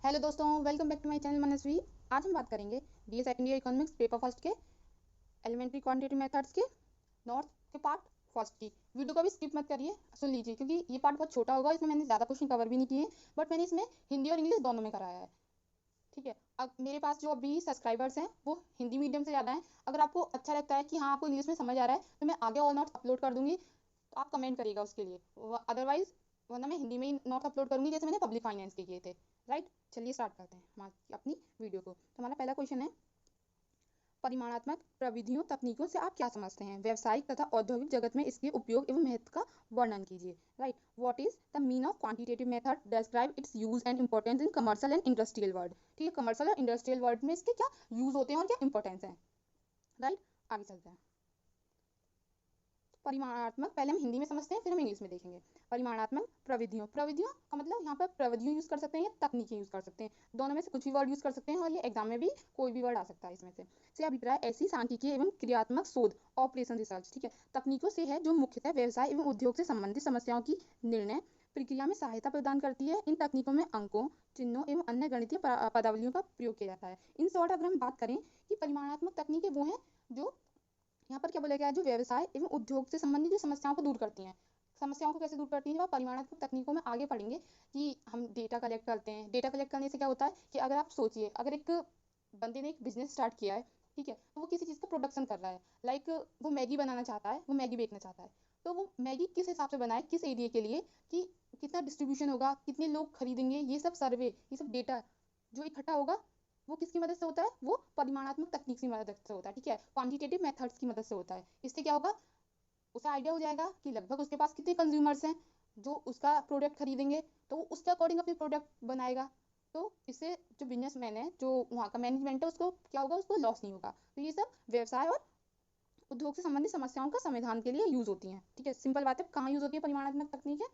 Hello दोस्तों, welcome back to my channel Manasvi. आज हम बात करेंगे BA second year economics paper first के एलिमेंट्री क्वांटिटेटिव मेथड्स के नॉर्थ के पार्ट फर्स्ट की। वीडियो को भी स्किप मत करिए, सुन लीजिए क्योंकि ये पार्ट बहुत छोटा होगा। इसमें मैंने ज़्यादा क्वेश्चन कवर भी नहीं किए, बट मैंने इसमें हिंदी और इंग्लिश दोनों में कराया है। ठीक है, अब मेरे पास जो अभी सब्सक्राइबर्स हैं वो हिंदी मीडियम से ज़्यादा हैं। अगर आपको अच्छा लगता है कि हाँ आपको इंग्लिश में समझ आ रहा है तो मैं आगे और नोट्स अपलोड कर दूंगी, तो आप कमेंट करिएगा उसके लिए। अदरवाइज वरना मैं हिंदी में ही नोट्स अपलोड करूंगी जैसे मैंने पब्लिक फाइनेंस के किए थे। राइट, चलिए स्टार्ट करते हैं हमारी अपनी वीडियो को। तो हमारा पहला क्वेश्चन है, परिमाणात्मक प्रविधियों तकनीकों से आप क्या समझते हैं? व्यावसायिक तथा औद्योगिक जगत में इसके उपयोग एवं महत्व का वर्णन कीजिए। Right, what is the mean of quantitative method, describe it's use and importance in commercial and industrial world. ठीक है, कमर्शियल और इंडस्ट्रियल वर्ल्ड में इसके क्या यूज होते हैं और क्या इंपॉर्टेंस है। राइट, आगे चलते हैं। परिमाणात्मक पहले हम हिंदी में समझते हैं, फिर हम इंग्लिश में देखेंगे। परिमाणात्मक प्रविधियों, प्रविधियों का मतलब यहाँ पर प्रविधियों यूज कर सकते हैं या तकनीकें यूज कर सकते हैं, दोनों में से कुछ भी वर्ड यूज कर सकते हैं और ये एग्जाम में भी कोई भी वर्ड आ सकता है इसमें से अभिप्राय ऐसी सांख्यिकीय एवं क्रियात्मक शोध ऑपरेशन रिसर्च। ठीक है, तकनीकों से है जो मुख्यतः व्यवसाय एवं उद्योग से संबंधित समस्याओं की निर्णय प्रक्रिया में सहायता प्रदान करती है। इन तकनीकों में अंकों, चिन्हों एवं अन्य गणितीय पदावलियों का प्रयोग किया जाता है। इन शॉर्ट अगर हम बात करें कि परिमाणात्मक तकनीकें वो हैं जो यहाँ पर क्या बोला गया है, जो व्यवसाय एवं उद्योग से संबंधित जो समस्याओं को दूर करती हैं। समस्याओं को कैसे दूर करती हैं, जब आप परिमाणात्मक तकनीकों में आगे पढ़ेंगे कि हम डेटा कलेक्ट करते हैं। डेटा कलेक्ट करने से क्या होता है कि अगर आप सोचिए, अगर एक बंदे ने एक बिजनेस स्टार्ट किया है, ठीक है, तो वो किसी चीज़ का प्रोडक्शन कर रहा है। लाइक वो मैगी बनाना चाहता है, वो मैगी बेचना चाहता है। तो वो मैगी किस हिसाब से बनाए, किस एरिया के लिए, कि कितना डिस्ट्रीब्यूशन होगा, कितने लोग खरीदेंगे, ये सब सर्वे, ये सब डेटा जो इकट्ठा होगा वो किसकी मदद से होता है, वो परिमाणात्मक तकनीक की मदद से होता है। ठीक है, क्वांटिटेटिव मेथड्स की मदद से होता है। इससे क्या होगा, उसे आइडिया हो जाएगा कि लगभग उसके पास कितने कंज्यूमर्स हैं जो उसका प्रोडक्ट खरीदेंगे, तो वो उसके अकॉर्डिंग अपनी प्रोडक्ट बनाएगा। तो इससे जो बिजनेसमैन है, जो वहाँ का मैनेजमेंट है, उसको क्या होगा, उसको लॉस नहीं होगा। तो ये सब व्यवसाय और उद्योग से संबंधित समस्याओं का समाधान के लिए यूज होती हैं। ठीक है, सिंपल बात है, कहाँ यूज होती है परिमाणात्मक तकनीक?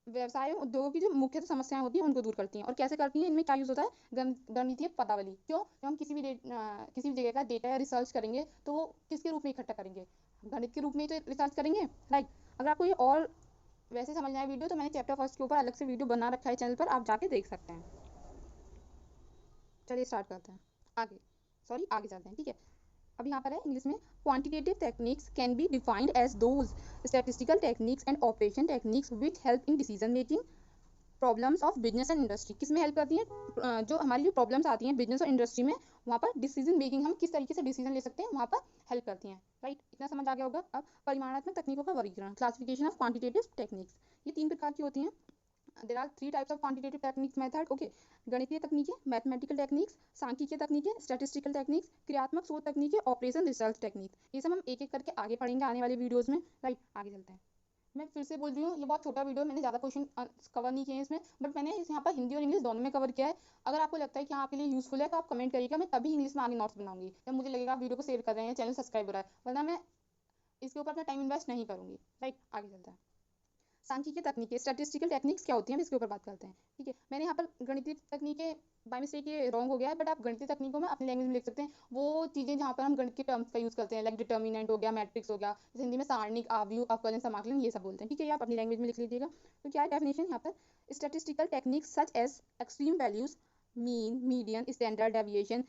व्यवसाय एवं उद्योगों की जो मुख्य समस्याएं होती हैं उनको दूर करती हैं। और कैसे करती हैं, इनमें क्या यूज होता है, गणितीय पदावली। क्यों, जब हम किसी भी जगह का डेटा या रिसर्च करेंगे तो वो किसके रूप में इकट्ठा करेंगे, गणित के रूप में ही तो रिसर्च करेंगे। राइट, अगर आपको ये और वैसे समझना है वीडियो, तो मैंने चैप्टर फर्स्ट के ऊपर अलग से वीडियो बना रखा है चैनल पर, आप जाके देख सकते हैं। चलिए स्टार्ट करते हैं, आगे चलते हैं। ठीक है, अब यहाँ पर है इंग्लिश में, quantitative techniques can be defined as those statistical techniques and operation techniques which help in decision making problems of business and industry. किस में हेल्प करती हैं, जो हमारी जो प्रॉब्लम्स आती हैं बिजनेस और इंडस्ट्री में, वहाँ पर डिसीजन मेकिंग, हम किस तरीके से डिसीजन ले सकते हैं, वहाँ पर हेल्प करती हैं। राइट, इतना समझ आ गया होगा। अब परिमाणात्मक तकनीकों का वर्गीकरण, क्लासिफिकेशन ऑफ क्वांटिटेटिव टेक्निक्स, ये 3 प्रकार की होती हैं। There are 3 types of quantitative techniques method. Okay, गणितीय तकनीकें, मैथमेटिकल टेक्निक्स, सांख्यिकीय तकनीकें, स्टैटिस्टिकल टेक्निक्स, क्रियात्मक शोध तकनीकें, ऑपरेशन रिसर्च टेक्निक। ये सब हम एक एक करके आगे पढ़ेंगे आने वाले वीडियोज में। राइट, आगे चलते हैं। मैं फिर से बोल रही हूँ, ये बहुत छोटा वीडियो है, मैंने ज़्यादा क्वेश्चन कवर नहीं किए हैं इसमें, बट मैंने यहाँ पर हिंदी और इंग्लिश दोनों में कवर किया है। अगर आपको लगता है कि हाँ आपके लिए यूजफुल है तो आप कमेंट करिएगा, मैं तभी इंग्लिश में आगे नोट्स बनाऊंगी जब मुझे लगेगा आप वीडियो को शेयर कर रहे हैं, चैनल सब्सक्राइब हो रहा है, वरना मैं इसके ऊपर अपना टाइम इन्वेस्ट नहीं करूंगी। राइट, आगे चलता है। सांख्यिकीय तकनीकें, स्टैटिस्टिकल टेक्निक्स क्या होती हैं, इसके ऊपर बात करते हैं। ठीक है, मैंने यहाँ पर गणितीय तकनीकें बाय मिस्टेक ये रॉन्ग हो गया है, बट आप गणितीय तकनीकों में अपनी लैंग्वेज में लिख सकते हैं। वो चीज़ें जहाँ पर हम गणित के टर्म्स का यूज़ करते हैं, लाइक डिटर्मिनेंट हो गया, मैट्रिक्स हो गया, जैसे हिंदी में सारणिक, आव्यूह, अवकलन, समाकलन, ये सब बोलते हैं। ठीक है, ये आप अपनी लैंग्वेज में लिख लीजिएगा। तो क्या है डेफिनेशन यहाँ पर, statistical techniques such as extreme values, mean, median, standard deviation,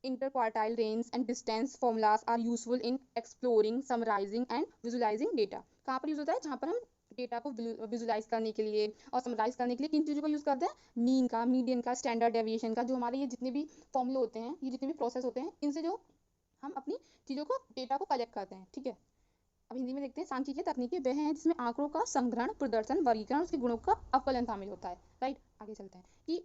interquartile range and distance formulas are useful in exploring, summarizing and visualizing data। कहाँ पर यूज होता है, जहाँ पर हम डेटा को विजुलाइज करने के लिए और समराइज करने के लिए किन चीज़ों का यूज करते हैं, मीन का, मीडियन का, स्टैंडर्ड डेविएशन का, जो हमारे ये जितने भी फॉर्मूले होते हैं, ये जितने भी प्रोसेस होते हैं, इनसे जो हम अपनी चीज़ों को, डेटा को कलेक्ट करते हैं। ठीक है, अब हिंदी में देखते हैं। सांख्यिकीय तकनीकें वह हैं जिसमें आंकड़ों का संग्रहण, प्रदर्शन, वर्गीकरण, उसके गुणों का अवकलन शामिल होता है। राइट, आगे चलते हैं कि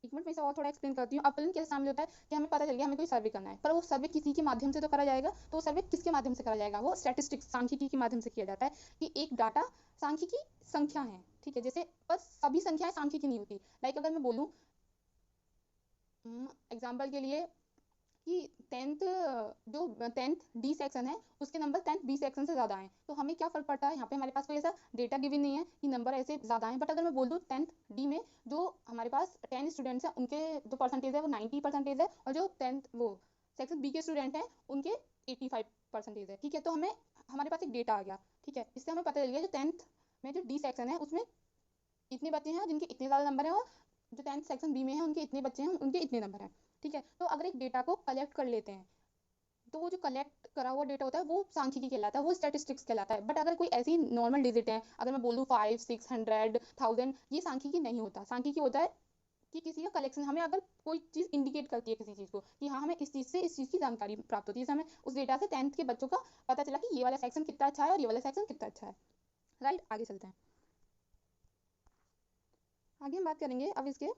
एक मिनट में इसे और थोड़ा एक्सप्लेन करती हूँ। अपलन कैसे शामिल होता है कि हमें पता चल गया हमें कोई सर्वे करना है, पर वो सर्वे किसी के माध्यम से तो करा जाएगा, तो वो सर्वे किसके माध्यम से करा जाएगा, वो स्टैटिस्टिक्स, सांख्यिकी के माध्यम से किया जाता है। कि एक डाटा, सांख्यिकी संख्या है, ठीक है, जैसे पर सभी संख्याएं सांख्यिकी नहीं होती। लाइक अगर मैं बोलूँ एग्जाम्पल के लिए कि टेंथ डी सेक्शन है, उसके नंबर टेंथ बी सेक्शन से ज़्यादा हैं, तो हमें क्या फर्क पड़ता है, यहाँ पे हमारे पास कोई ऐसा डेटा गिवन नहीं है कि नंबर ऐसे ज़्यादा हैं। बट अगर मैं बोल दूँ टेंथ डी में जो हमारे पास 10 स्टूडेंट्स हैं, उनके जो परसेंटेज है वो 90% है, और जो टेंथ वो सेक्शन बी के स्टूडेंट हैं उनके 85% है। ठीक है, तो हमें हमारे पास एक डेटा आ गया। ठीक है, इससे हमें पता चल गया जो टेंथ में जो डी सेक्शन है उसमें इतने बच्चे हैं जिनके इतने ज़्यादा नंबर हैं, और जो 10th सेक्शन बी में है उनके इतने बच्चे हैं, उनके इतने नंबर हैं, ठीक है। तो अगर एक डेटा को कलेक्ट कर लेते हैं तो वो जो कलेक्ट करा हुआ डेटा होता है वो सांख्यिकी कहलाता है, वो स्टैटिस्टिक्स कहलाता है। बट अगर कोई ऐसी नॉर्मल डिजिट है, अगर मैं बोलूँ 5, 600, 1000, ये सांख्यिकी नहीं होता। सांख्यिकी होता है कि किसी का कलेक्शन, हमें अगर कोई चीज़ इंडिकेट करती है किसी चीज़ को कि हाँ हमें इस चीज़ से इस चीज़ की जानकारी प्राप्त होती है, जैसे हमें उस डेटा से 10th के बच्चों का पता चला कि ये वाला सेक्शन कितना अच्छा है और ये वाला सेक्शन कितना अच्छा है, राइट। आगे चलते हैं। आगे हम बात करेंगे अब इसके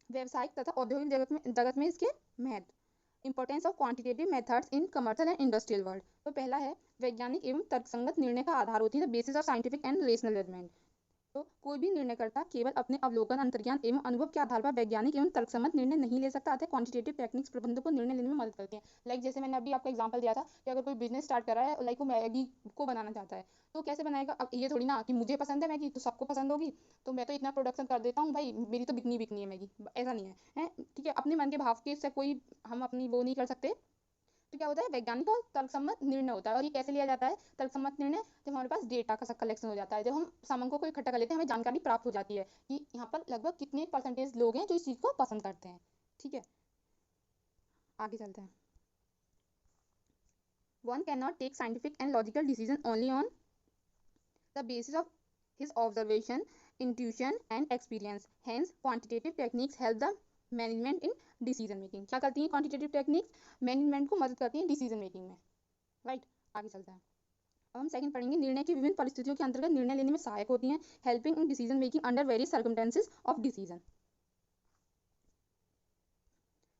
व्यवसायिक तथा औद्योगिक जगत में इसके महत्व, importance of quantitative methods in commercial and industrial world. तो पहला है वैज्ञानिक एवं तर्कसंगत निर्णय का आधार होती है, the basis of scientific and rational judgement. तो कोई भी निर्णयकर्ता केवल अपने अवलोकन, अंतर्ज्ञान एवं अनुभव के आधार पर वैज्ञानिक एवं तर्कसम्मत निर्णय नहीं ले सकता। अतः क्वांटिटेटिव टेक्निक्स प्रबंधक को निर्णय लेने में मदद करती हैं। लाइक जैसे मैंने अभी आपको एग्जांपल दिया था कि अगर कोई बिजनेस स्टार्ट कर रहा है, लाइक वो मैगी को बनाना चाहता है, तो कैसे बनाएगा। अब ये थोड़ी ना कि मुझे पसंद है मैगी तो सबको पसंद होगी, तो मैं तो इतना प्रोडक्शन कर देता हूँ भाई, मेरी तो बिकनी बिकनी है मैगी, ऐसा नहीं है, है ठीक है। अपने मन के भाव के से कोई हम अपनी वो नहीं कर सकते। तो क्या होता है, वैज्ञानिक और तर्कसम्मत निर्णय होता है। और ये कैसे लिया जाता है तर्कसम्मत निर्णय, जब हमारे पास डेटा का कलेक्शन हो जाता है, जब हम सामंकों को इकट्ठा कर लेते हैं, हमें जानकारी प्राप्त हो जाती है कि यहाँ पर लगभग कितने परसेंटेज लोग हैं जो इस चीज को पसंद करते हैं, ठीक है। आगे चलते हैं। One can not take scientific and logical decision only on the basis of his observation, intuition and experience. Hence, quantitative techniques help the management in decision making. क्या करती हैं quantitative techniques? मैनेजमेंट को मदद करती हैं डिसीजन मेकिंग में, right. आगे चलते हैं। अब हम सेकंड पढ़ेंगे, निर्णय की विभिन्न परिस्थितियों के अंतर्गत निर्णय लेने में सहायक होती हैं, helping in decision making under various circumstances of decision.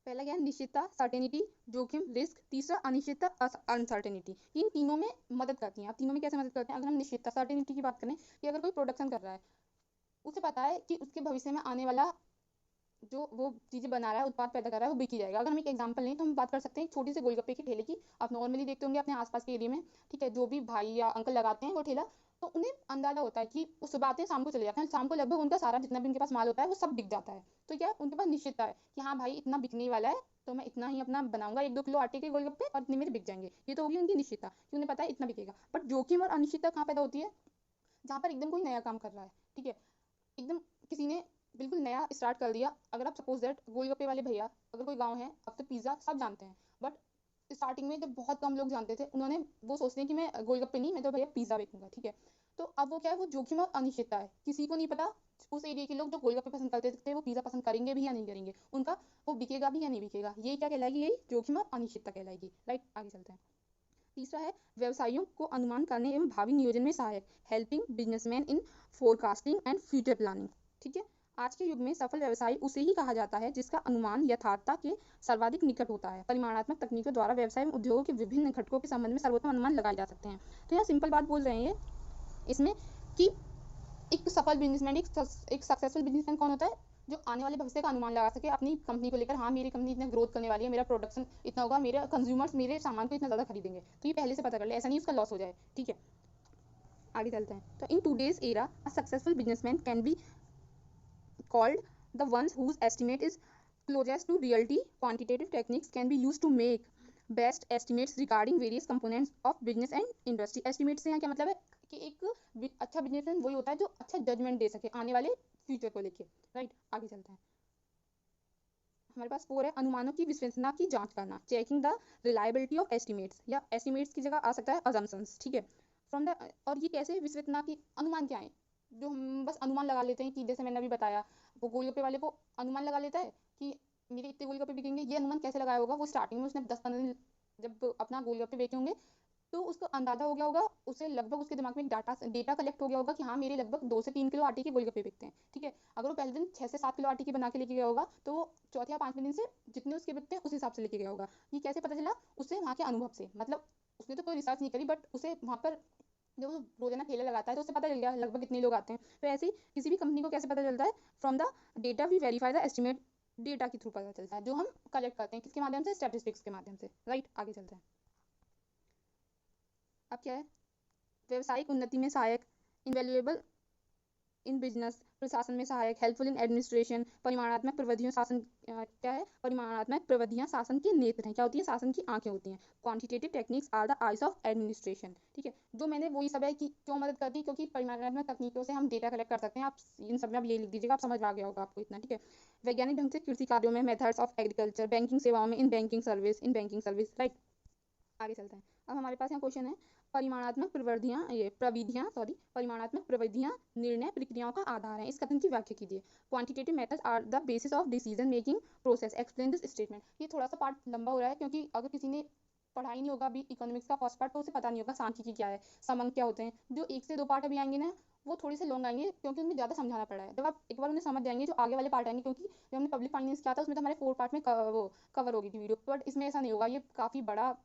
पहला क्या है, निश्चितता, सर्टेनिटी, जोखिम, रिस्क। तीसरा अनिश्चितता, अनसर्टेनिटी। इन तीनों में मदद करती हैं। अब तीनों में कैसे मदद करते हैं, अगर हम निश्चितता, सर्टेनिटी की बात करें कि अगर कोई प्रोडक्शन कर रहा है, उसे पता है कि उसके भविष्य में आने वाला जो वो चीजें बना रहा है, उत्पाद पैदा कर रहा है, वो बिकी जाएगा। अगर हम एक एग्जांपल लें तो हम बात कर सकते हैं छोटी से गोलगप्पे के ठेले की। आप नॉर्मली देखते होंगे अपने आसपास के एरिया में, ठीक है, जो भी भाई या अंकल लगाते हैं वो ठेला, तो उन्हें अंदाजा होता है कि वो सुबह आते हैं शाम को चले जाते हैं, शाम को लगभग उनका सारा जितना भी उनके पास माल होता है वो सब बिक जाता है। तो क्या है, उनके पास निश्चितता है कि हाँ भाई इतना बिकने वाला है, तो मैं इतना ही अपना बनाऊंगा, 1-2 किलो आटे के गोलगप्पे और इतने मेरे बिक जाएंगे। ये तो होगी उनकी निश्चितता कि उन्हें पता है इतना बिकेगा। बट जोखिम और अनिश्चितता कहाँ पैदा होती है, जहाँ पर एकदम कोई नया काम कर रहा है, ठीक है, एकदम किसी ने बिल्कुल नया स्टार्ट कर दिया। अगर आप सपोज दैट गोलगप्पे वाले भैया, अगर कोई गांव है, अब तो पिज्ज़ा सब जानते हैं, बट स्टार्टिंग में जब बहुत कम लोग जानते थे, उन्होंने वो सोचते हैं कि मैं गोलगप्पे नहीं, मैं तो भैया पिज्ज़ा बेचूंगा, ठीक है। तो अब वो क्या है, वो जोखिम और अनिश्चितता है, किसी को नहीं पता उस एरिया के लोग जो गोलगप्पे पसंद करते थे वो पिज्ज़ा पसंद करेंगे भी या नहीं करेंगे, उनका वो बिकेगा भी या नहीं बिकेगा। ये क्या कहलाएगी, यही जोखिम और अनिश्चितता कहलाएगी, राइट। आगे चलते हैं। तीसरा है व्यवसायियों को अनुमान करने एवं भावी नियोजन में सहायक, helping businessman in forecasting and future planning, ठीक है। आज के युग में सफल व्यवसायी उसे ही कहा जाता है जिसका अनुमान यथार्थता के सर्वाधिक निकट होता है। परिमाणात्मक तकनीकों द्वारा व्यवसाय में उद्योगों के विभिन्न घटकों के संबंध में सर्वोत्तम अनुमान लगाए जा सकते हैं। तो यहाँ सिंपल बात बोल रहे हैं ये इसमें कि एक सफल बिजनेसमैन, एक सक्सेसफुल बिजनेसमैन कौन होता है, जो आने वाले भविष्य का अनुमान लगा सके अपनी कंपनी को लेकर। हाँ मेरी कंपनी इतना ग्रोथ करने वाली है, मेरा प्रोडक्शन इतना होगा, मेरे कंज्यूमर्स मेरे सामान को इतना ज़्यादा खरीदेंगे, तो ये पहले से पता कर ले, ऐसा नहीं उसका लॉस हो जाए, ठीक है। आगे चलते हैं। तो in today's era a successful businessman can be called the ones whose estimate is closest to reality. Quantitative techniques can be used to make best estimates regarding various components of business and industry. Estimate से यहाँ क्या मतलब है कि एक अच्छा businessman वही होता है जो अच्छा जजमेंट दे सके आने वाले फ्यूचर को लेके, राइट। आगे चलते हैं। हमारे पास 4 है, अनुमानों की विश्वसनीयता की जांच करना, checking the reliability of estimates, या एस्टिमेट्स की जगह आ सकता है अजम्पशंस, ठीक है। फ्रॉम द, और ये कैसे विश्वसनीयता की, अनुमान क्या है, जो हम बस अनुमान लगा लेते हैं कि जैसे मैंने अभी बताया, वो गोलगप्पे वाले को अनुमान लगा लेता है कि मेरे इतने गोलगप्पे बिकेंगे। ये अनुमान कैसे लगाया होगा, वो स्टार्टिंग में उसने 10-15 दिन जब अपना गोलगप्पे बेचे होंगे, तो उसको अंदाजा हो गया होगा, उसे लगभग उसके दिमाग में डेटा कलेक्ट हो गया होगा कि हाँ मेरे लगभग 2 से 3 किलो आटे के गोलगप्पे बिकते हैं, ठीक है। अगर वो पहले दिन 6 से 7 किलो आटे की बना के लेके गया होगा, तो वो चौथे या 5वें दिन से जितने उसके बिकते हैं उस हिसाब से लेके गया होगा। ये कैसे पता चला, उससे वहाँ के अनुभव से, मतलब उसने तो कोई रिसर्च नहीं करी, बट उसे वहाँ पर जब वो रोजाना ठेला लगाता है तो उसे पता चल गया लगभग कितने लोग आते हैं। तो ऐसे ही किसी भी कंपनी को कैसे पता चलता है, from the data we verify the estimate, data के थ्रू पता चलता है, जो हम कलेक्ट करते हैं किसके माध्यम से, स्टैटिस्टिक्स के माध्यम से, राइट। आगे चलते हैं। अब क्या है, व्यवसायिक उन्नति में सहायक, इनवैल्यूएबल इन बिजनेस, प्रशासन में सहायक, हेल्पफुल इन एडमिनिस्ट्रेशन, परिमाणात्मक प्रविधियों शासन क्या है, परिमाणात्मक प्रविधियां शासन के नेत्र हैं, क्या होती है, शासन की आंखें होती हैं। Quantitative techniques are the eyes of administration, ठीक है, जो मैंने वही सब है कि क्यों मदद करती है, क्योंकि परिमाणात्मक तकनीकों से हम डेटा कलेक्ट कर सकते हैं। आप इन सब में आप ये लिख दीजिएगा, आप समझ आ गया होगा आपको इतना, ठीक है। वैज्ञानिक ढंग से कृषि कार्यों में, मेथड्स ऑफ एग्रीकल्चर, बैंकिंग सेवाओं में, इन बैंकिंग सर्विस, राइट। आगे चलते हैं। अब हमारे पास यहाँ क्वेश्चन है, परिमाणात्मक प्रविधियां निर्णय प्रक्रियाओं का आधार है, इस कथन की व्याख्या कीजिए। Quantitative methods are the basis of decision making process, explain this statement. ये थोड़ा सा पार्ट लंबा हो रहा है, क्योंकि अगर किसी ने पढ़ा ही नहीं होगा अभी इकोनॉमिक्स का फर्स्ट पार्ट, तो उसे पता नहीं होगा सांख्यिकी क्या है, समंक क्या होते हैं। जो 1 से 2 पार्ट अभी आएंगे ना, वो थोड़ी से लॉन्ग आएंगे, क्योंकि उनमें ज़्यादा समझाना पड़ा है। जब आप एक बार उन्हें समझ जाएंगे, जो आगे वाले पार्ट आएंगे, क्योंकि जब हमने पब्लिक फाइनेंस किया था उसमें तो हमारे 4 पार्ट में वो कवर होगी थी वीडियो, बट इसमें ऐसा नहीं होगा। ये काफ़ी बड़ा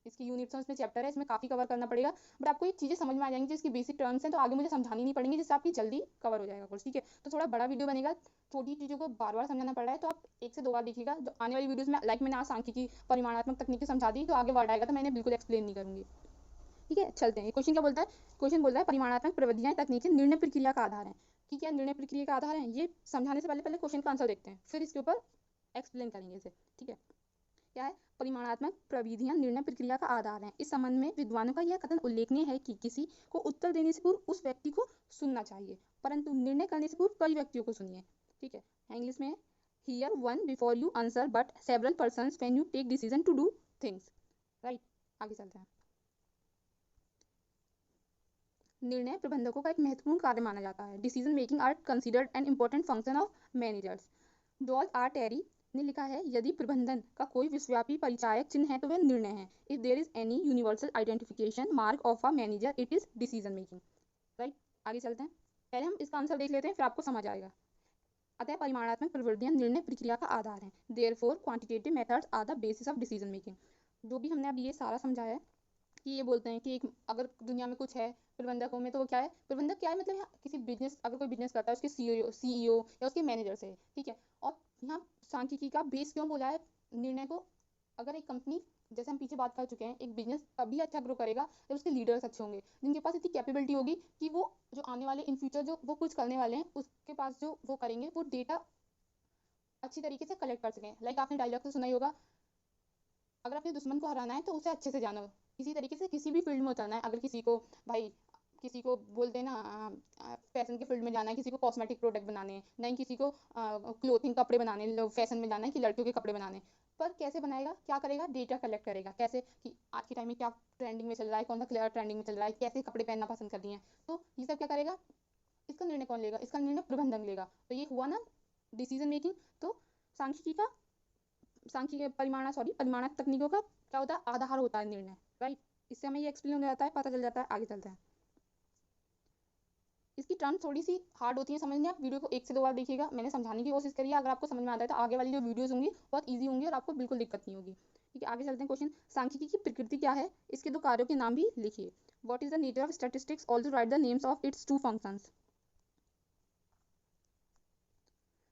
इसकी यूनिट्स हैं, इसमें चैप्टर है, इसमें काफ़ी कवर करना पड़ेगा। बट आपको ये चीज़ें समझ में आ जाएंगी, जिसकी बेसिक टर्म्स हैं, तो आगे मुझे समझानी नहीं पड़ेंगी, जिससे आपकी जल्दी कवर हो जाएगा कोर्स, ठीक है। तो थोड़ा बड़ा वीडियो बनेगा, छोटी चीज़ों को बार बार समझाना पड़ रहा है, तो आप 1 से 2 बार देखिएगा। जो आने वाली वीडियोज़ में, लाइक मैंने आज सांख्यिकी परिमाणात्मक तकनीकें समझा दी, तो आगे वर्ड आएगा तो मैंने बिल्कुल एक्सप्लेन नहीं करूँगी, ठीक है। चलते हैं, क्वेश्चन क्या बोलता है। क्वेश्चन बोल रहा है, परिमाणात्मक प्रविधियां तकनीकें निर्णय प्रक्रिया का आधार है, ठीक है। निर्णय प्रक्रिया का आधार है, ये समझाने से पहले पहले क्वेश्चन का आंसर देखते हैं, फिर इसके ऊपर एक्सप्लेन करेंगे इसे, ठीक है। क्या है, परिमाणात्मक प्रविधियां निर्णय प्रक्रिया का आधार हैं। इस संबंध में विद्वानों का यह कथन उल्लेखनीय है कि किसी को उत्तर देने से पूर्व उस व्यक्ति को सुनना चाहिए, परंतु निर्णय करने से पूर्व कई व्यक्तियों को सुनिए, ठीक है। इंग्लिश में, hear one before you answer but several persons when you take decision to do things, right. आगे चलते हैं। निर्णय प्रबंधकों का एक महत्वपूर्ण कार्य माना जाता है। Decision making are considered an important function of managers. George R Terry ने लिखा है, यदि प्रबंधन का कोई विश्वव्यापी परिचायक चिन्ह है तो वह निर्णय है। If there is any universal identification mark of a manager, it is decision making, right. आगे चलते हैं, पहले हम इसका आंसर देख लेते हैं, फिर आपको समझ आएगा। अतः परिमाणात्मक प्रविधियां निर्णय प्रक्रिया का आधार है। Therefore quantitative methods are the basis of decision making. जो भी हमने अभी ये सारा समझाया है, कि ये बोलते हैं कि एक अगर दुनिया में कुछ है प्रबंधकों में, तो वो क्या है, प्रबंधक क्या है, मतलब यहाँ किसी बिजनेस, अगर कोई बिजनेस करता है, उसके सीईओ या उसके मैनेजर से, ठीक है। और यहाँ सांख्यिकी का बेस क्यों बोला है निर्णय को। अगर एक कंपनी, जैसे हम पीछे बात कर चुके हैं, एक बिजनेस तभी अच्छा ग्रो करेगा जब उसके लीडर्स अच्छे होंगे, जिनके पास इतनी कैपेबिलिटी होगी कि वो जो आने वाले इन फ्यूचर जो वो कुछ करने वाले हैं, उसके पास जो वो करेंगे, वो डेटा अच्छी तरीके से कलेक्ट कर सकें। लाइक आपने डायलॉग तो सुना ही होगा, अगर अपने दुश्मन को हराना है तो उसे अच्छे से जानो। इसी तरीके से किसी भी फील्ड में उतरना है, अगर किसी को, भाई किसी को बोलते हैं ना फैशन के फील्ड में जाना है, किसी को कॉस्मेटिक प्रोडक्ट बनाने हैं, नहीं किसी को क्लोथिंग कपड़े बनाने, फैशन में जाना है कि लड़कियों के कपड़े बनाने, पर कैसे बनाएगा, क्या करेगा, डेटा कलेक्ट करेगा, कैसे कि आज के टाइम में क्या ट्रेंडिंग में चल रहा है, कौन सा कलर ट्रेंडिंग में चल रहा है, कैसे कपड़े पहनना पसंद कर रही हैं, तो ये सब क्या करेगा, इसका निर्णय कौन लेगा, इसका निर्णय प्रबंधन लेगा। तो ये हुआ ना डिसीजन मेकिंग। तो सांख्यिकी का, परिमाणक तकनीकों का क्या होता है, आधार होता है निर्णय, राइट। इससे हमें ये एक्सप्लेन हो जाता है, पता चल जाता है। आगे चलते हैं। इसकी टर्म थोड़ी सी हार्ड होती है समझने, आप वीडियो को 1 से 2 बार देखिएगा, मैंने समझाने की कोशिश करी है। अगर आपको समझ में आता है तो आगे वाली जो वीडियोस होंगी बहुत ईजी होंगी और आपको बिल्कुल दिक्कत नहीं होगी, ठीक है। आगे चलते हैं। क्वेश्चन, सांख्यिकी की प्रकृति क्या है, इसके 2 कार्यों के नाम भी लिखिए। What is the nature of statistics, also right the names of its 2 functions.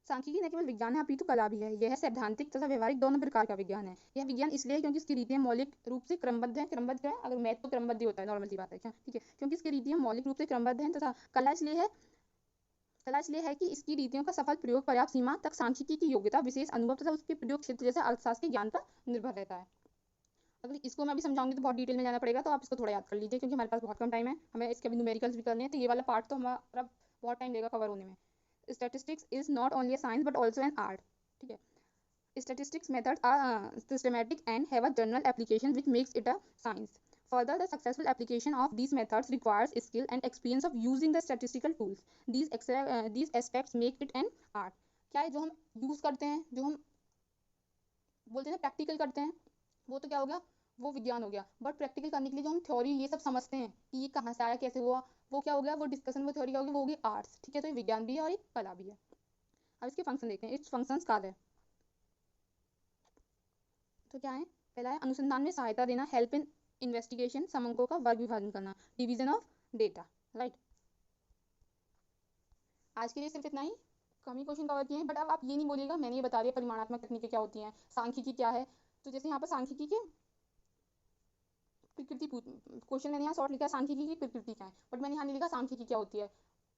सांख्यिकी न केवल विज्ञान है अपितु कला भी है। यह सैद्धांतिक तथा व्यवहारिक दोनों प्रकार का विज्ञान है। यह विज्ञान इसलिए है क्योंकि इसकी रीतियां मौलिक रूप से क्रमबद्ध है। क्रमबद्ध क्या है, अगर मैथ तो क्रमबद्ध ही होता है, नॉर्मल सी बात है क्या, ठीक है। क्योंकि इसकी रीतियां मौलिक रूप से क्रमबद्ध हैं, तथा कला इसलिए है कि इसकी रीतियों का सफल प्रयोग पर्याप्त सीमा तक सांख्यिकी की योग्यता, विशेष अनुभव तथा उसके प्रयोग क्षेत्र जैसे अर्थशास्त्र के ज्ञान पर निर्भर रहता है। अगर इसको मैं अभी समझाऊंगी तो बहुत डिटेल में जाना पड़ेगा, तो आप इसको थोड़ा याद कर लीजिए, क्योंकि हमारे पास बहुत कम टाइम है, हमें इसके अभी न्यूमेरिकल्स भी करने हैं, तो ये वाला पार्ट तो हमारा बहुत टाइम लेगा कवर होने में। Statistics is not only a science but also an art, ठीक है। Statistics methods are systematic and have a general application which makes it a science. Further, the successful application of these methods requires skill and experience of using the statistical tools. These aspects make it an art. क्या है, जो हम use करते हैं, जो हम बोलते हैं प्रैक्टिकल करते हैं, वो तो क्या हो गया, वो विज्ञान हो गया। बट प्रैक्टिकल करने के लिए जो हम थ्योरी ये सब समझते हैं कि ये कहाँ से आया, कैसे हुआ, वो क्या हो गया, वो डिस्कशन, वो थ्योरी क्या होगी, वो होगी आर्ट्स, ठीक है। तो ये विज्ञान भी है और एक कला भी है। अब इसके फंक्शन देखते हैं, इट्स फंक्शंस क्या है। तो क्या है, पहला है अनुसंधान में सहायता देना, हेल्प इन इन्वेस्टिगेशन, समंकों का वर्ग विभाजन करना, डिवीजन ऑफ डेटा, राइट। आज के लिए सिर्फ इतना ही, कम ही क्वेश्चन कवर किए हैं। बट अब आप ये नहीं बोलिएगा मैंने ये बता दिया परिमाणात्मक तकनीकें क्या होती हैं, सांख्यिकी क्या है। तो जैसे यहाँ पर सांख्यिकी के प्रकृति क्वेश्चन मैंने यहाँ शॉर्ट लिखा है, सांख्यिकी की प्रकृति क्या है, बट मैंने यहाँ नहीं लिखा सांख्यिकी क्या होती है।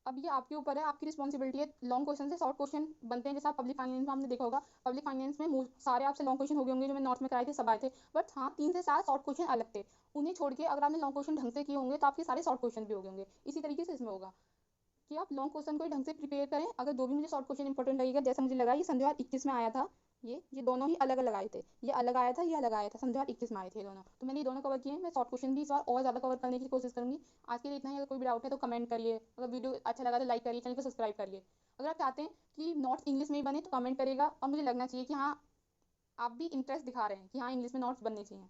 अब ये आपके ऊपर है, आपकी रिस्पॉन्सिबिलिटी है। लॉन्ग क्वेश्चन से शॉर्ट क्वेश्चन बनते हैं, जैसे आप पब्लिक फाइनेंस में आपने देखा होगा, पब्लिक फाइनेंस में सारे आपसे लॉन्ग क्वेश्चन हो गए होंगे जो मैंने नोट्स में कराए थे, सब आए थे। बट हाँ, 3 से 4 शॉर्ट क्वेश्चन अलग थे। उन्हें छोड़ के अगर आपने लॉन्ग क्वेश्चन ढंग से किए होंगे तो आपके सारे शॉर्ट क्वेश्चन भी हो गए होंगे। इसी तरीके से इसमें होगा कि आप लॉन्ग क्वेश्चन को ही ढंग से प्रिपेयर करें। अगर दो भी मुझे शॉर्ट क्वेश्चन इंपॉर्टेंट लगेगा, जैसे मुझे लगा ये संधिवार 21 में आया था, ये दोनों ही अलग अलग आए थे, ये अलग आया था, ये अलग आया था, संधिवार 21 में आए थे दोनों, तो मैंने ये दोनों कवर किए। मैं शॉर्ट क्वेश्चन भी इस बार और ज़्यादा कवर करने की कोशिश करूंगी। आज के लिए इतना ही। अगर कोई भी डाउट है तो कमेंट करिए, अगर वीडियो अच्छा लगा तो लाइक करिए, चैनल को सब्सक्राइब करिए। अगर आप चाहते हैं कि नोट्स इंग्लिश में ही बने तो कमेंट करिएगा, और मुझे लगना चाहिए कि हाँ, आप भी इंटरेस्ट दिखा रहे हैं कि हाँ, इंग्लिश में नोट्स बनने चाहिए।